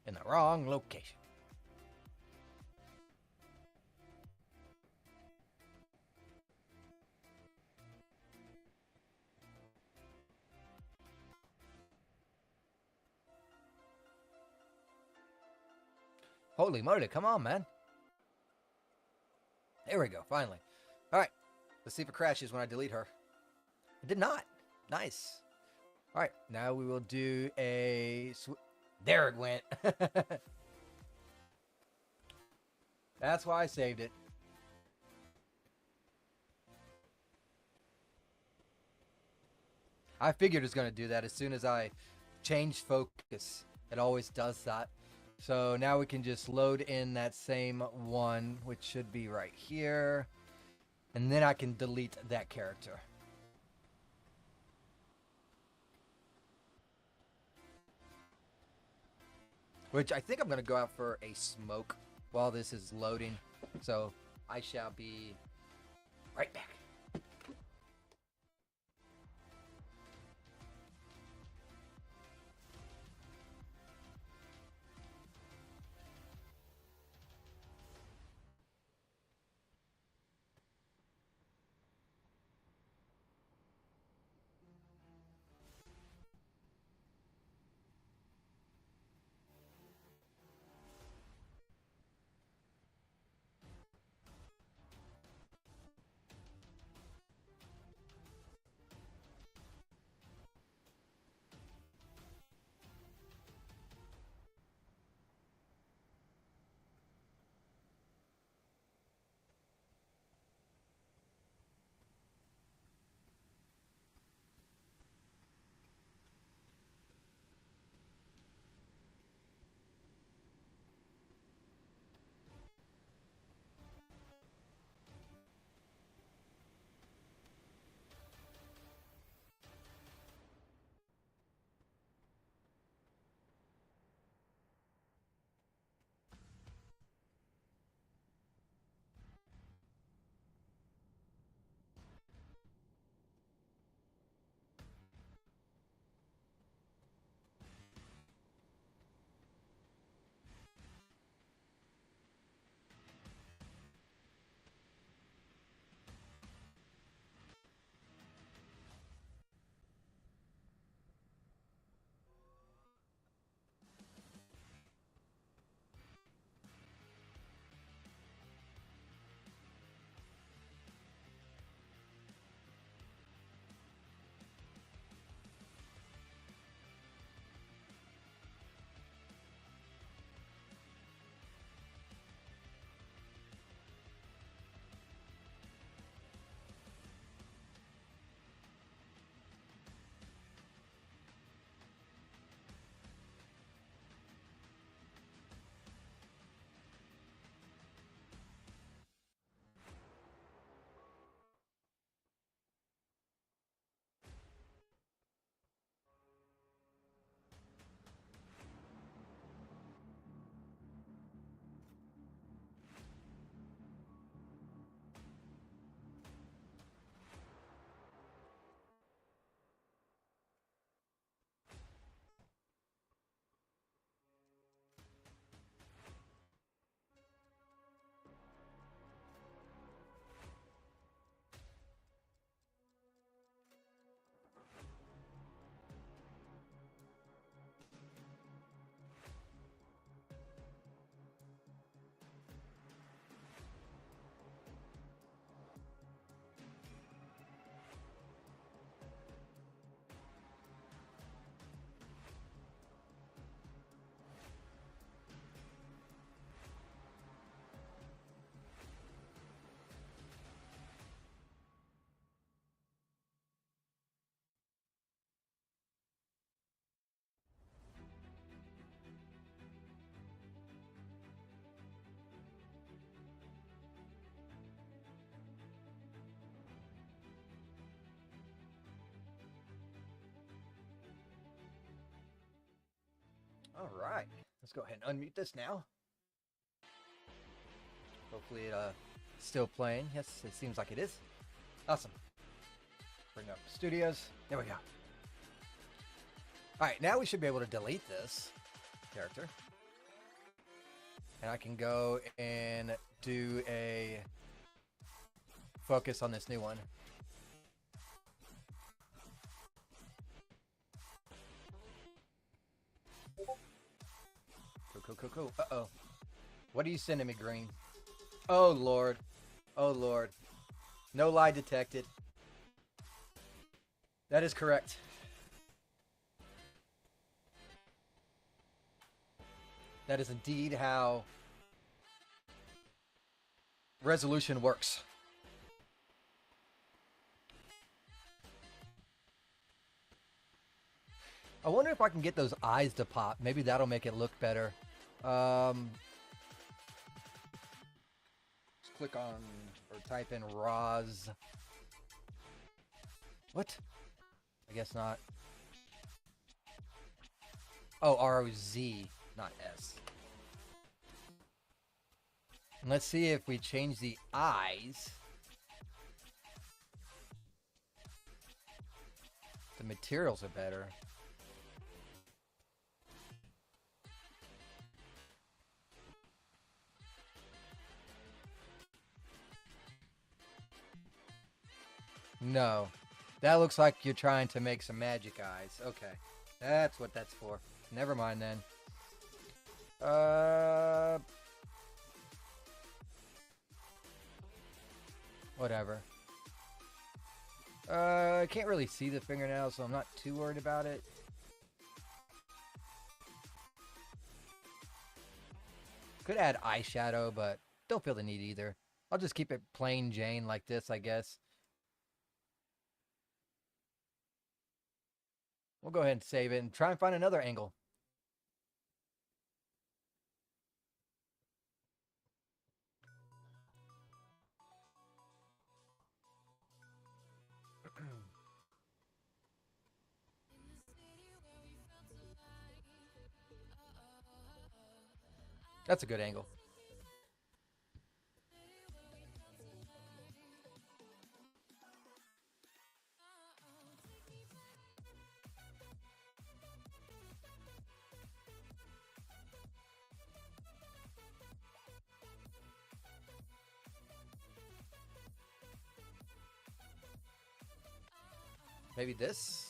A: In the wrong location. Holy moly, come on, man. There we go, finally. Alright, let's see if it crashes when I delete her. It did not. Nice. Alright, now we will do a... There it went. That's why I saved it. I figured it was going to do that as soon as I changed focus. It always does that. So now we can just load in that same one, which should be right here. And then I can delete that character. Which I think I'm going to go out for a smoke while this is loading. So I shall be right back. All right, let's go ahead and unmute this now. Hopefully it's still playing. Yes, it seems like it is. Awesome. Bring up studios. There we go. All right, now we should be able to delete this character. And I can go and do a focus on this new one. Cool. Uh-oh. What are you sending me, Green? Oh, Lord. Oh, Lord. No lie detected. That is correct. That is indeed how resolution works. I wonder if I can get those eyes to pop. Maybe that'll make it look better. Let's click on or type in Roz. What? I guess not. Oh, R-O-Z, not S. And let's see if we change the eyes. The materials are better. No. That looks like you're trying to make some magic eyes. Okay. That's what that's for. Never mind then. Whatever. I can't really see the fingernails, so I'm not too worried about it. Could add eyeshadow, but don't feel the need either. I'll just keep it plain Jane like this, I guess. We'll go ahead and save it and try and find another angle. That's a good angle. Maybe this?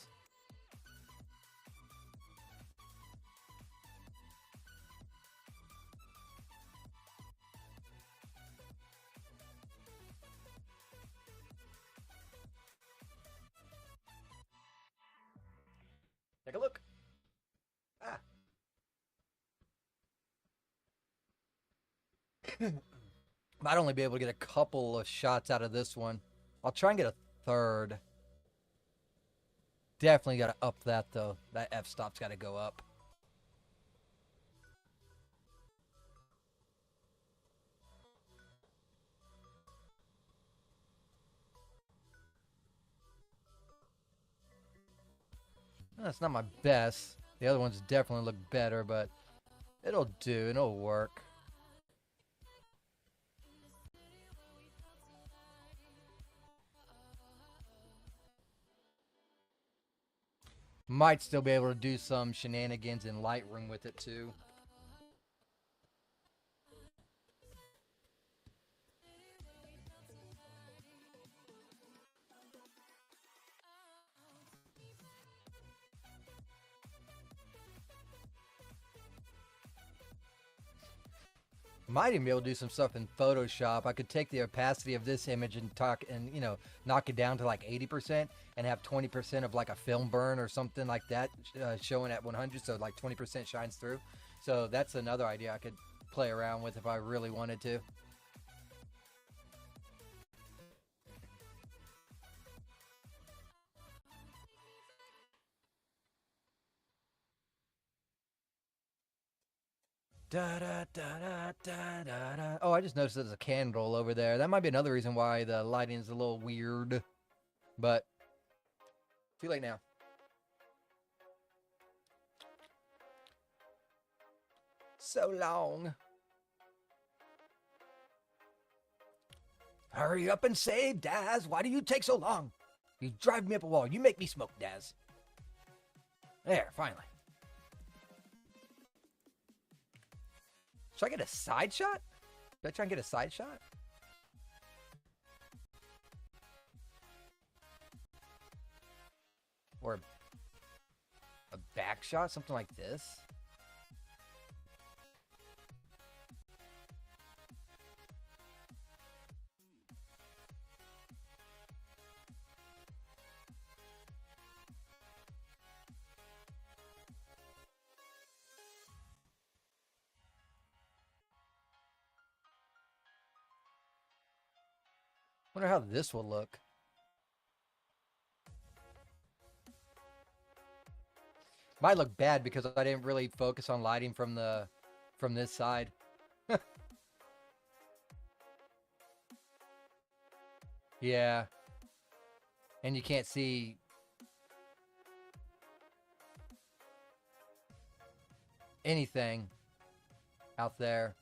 A: Take a look. Ah. Might only be able to get a couple of shots out of this one. I'll try and get a third. Definitely got to up that, though. That f-stop's got to go up. That's not my best. The other ones definitely look better, but it'll do. It'll work. Might still be able to do some shenanigans in Lightroom with it, too. Might even be able to do some stuff in Photoshop. I could take the opacity of this image and knock it down to like 80% and have 20% of like a film burn or something like that showing at 100, so like 20% shines through. So that's another idea I could play around with if I really wanted to. Da, da, da, da, da, da, da. Oh, I just noticed there's a candle over there. That might be another reason why the lighting is a little weird. But, too late now. So long. Hurry up and save, Daz. Why do you take so long? You drive me up a wall. You make me smoke, Daz. There, finally. Should I get a side shot? Should I try and get a side shot? Or a back shot? Something like this? Wonder how this will look. Might look bad because I didn't really focus on lighting from this side. Yeah. And you can't see anything out there.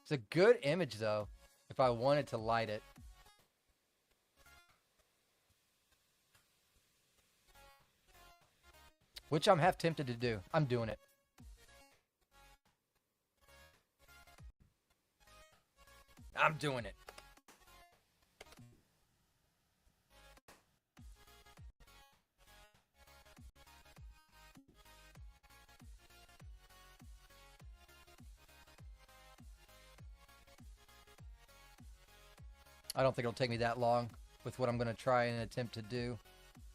A: It's a good image though, if I wanted to light it. Which I'm half tempted to do. I'm doing it. I'm doing it. I don't think it'll take me that long with what I'm going to try and attempt to do.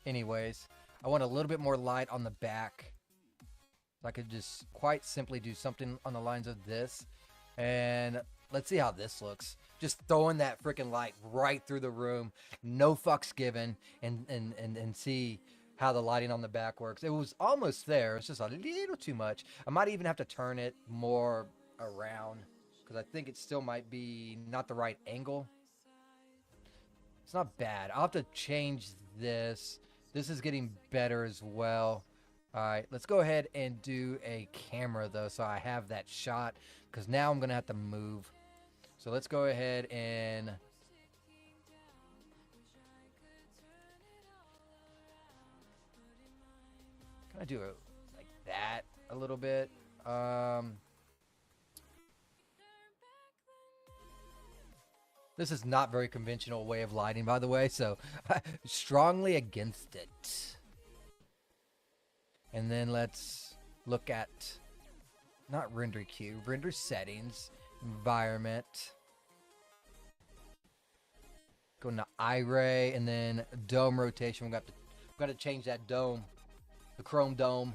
A: Anyways, I want a little bit more light on the back. I could just quite simply do something on the lines of this. And let's see how this looks. Just throwing that freaking light right through the room. No fucks given. And see how the lighting on the back works. It was almost there. It's just a little too much. I might even have to turn it more around, because I think it still might be not the right angle. It's not bad. I'll have to change this. This is getting better as well. All right, let's go ahead and do a camera, though, so I have that shot, because now I'm going to have to move. So let's go ahead and... Can I do it like that a little bit? This is not very conventional way of lighting, by the way, so strongly against it. And then let's look at, not render queue, render settings, environment. Go into iRay, and then dome rotation. We've got to change that dome, the chrome dome.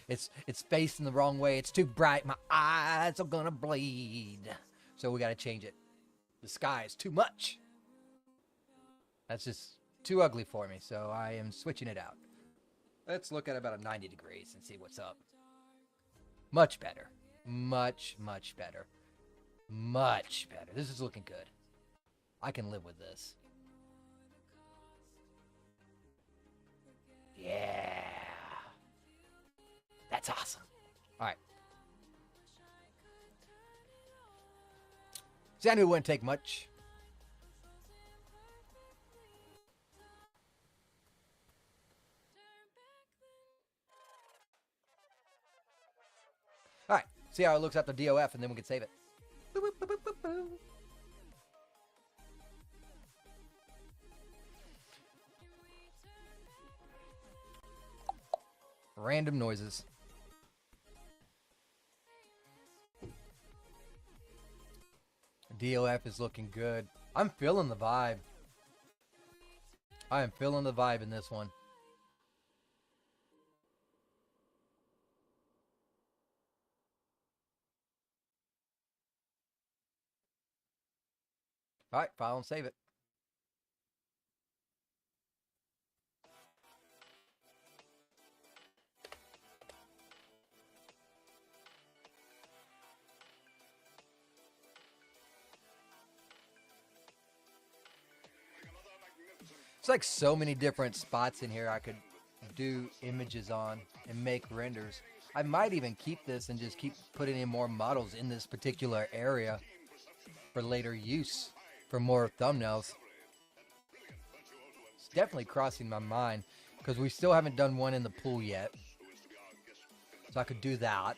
A: It's facing the wrong way. It's too bright. My eyes are gonna bleed. So we got to change it. The sky is too much. That's just too ugly for me, so I am switching it out. Let's look at about a 90 degrees and see what's up. Much better. Much, much better. Much better. This is looking good. I can live with this. Yeah. That's awesome. All right. See, I knew it wouldn't take much. All right. See how it looks after DOF, and then we can save it. Boop, boop, boop, boop, boop. Random noises. DOF is looking good. I'm feeling the vibe. I am feeling the vibe in this one. All right, file and save it. It's like so many different spots in here I could do images on and make renders. I might even keep this and just keep putting in more models in this particular area for later use, for more thumbnails. It's definitely crossing my mind because we still haven't done one in the pool yet. So I could do that.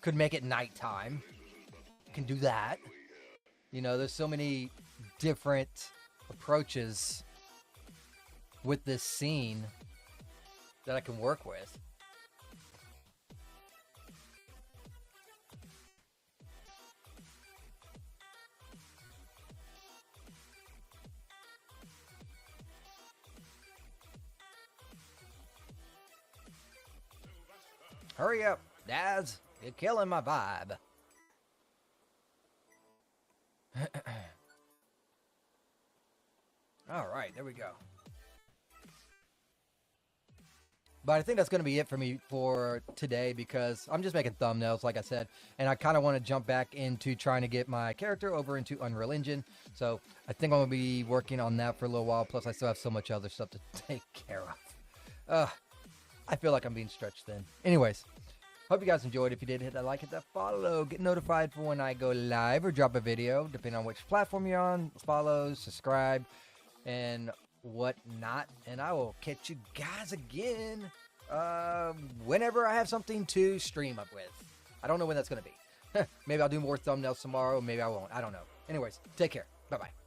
A: Could make it nighttime. Can do that. You know, there's so many different approaches with this scene that I can work with. Hurry up, Daz. You're killing my vibe. Alright, there we go. But I think that's going to be it for me for today because I'm just making thumbnails, like I said. And I kind of want to jump back into trying to get my character over into Unreal Engine. So I think I'm going to be working on that for a little while. Plus, I still have so much other stuff to take care of. I feel like I'm being stretched thin. Anyways, hope you guys enjoyed. If you did, hit that like, hit that follow. Get notified for when I go live or drop a video, depending on which platform you're on. Follow, subscribe, and whatnot. And I will catch you guys again whenever I have something to stream up with. I don't know when that's going to be. Maybe I'll do more thumbnails tomorrow. Maybe I won't. I don't know. Anyways, take care. Bye-bye.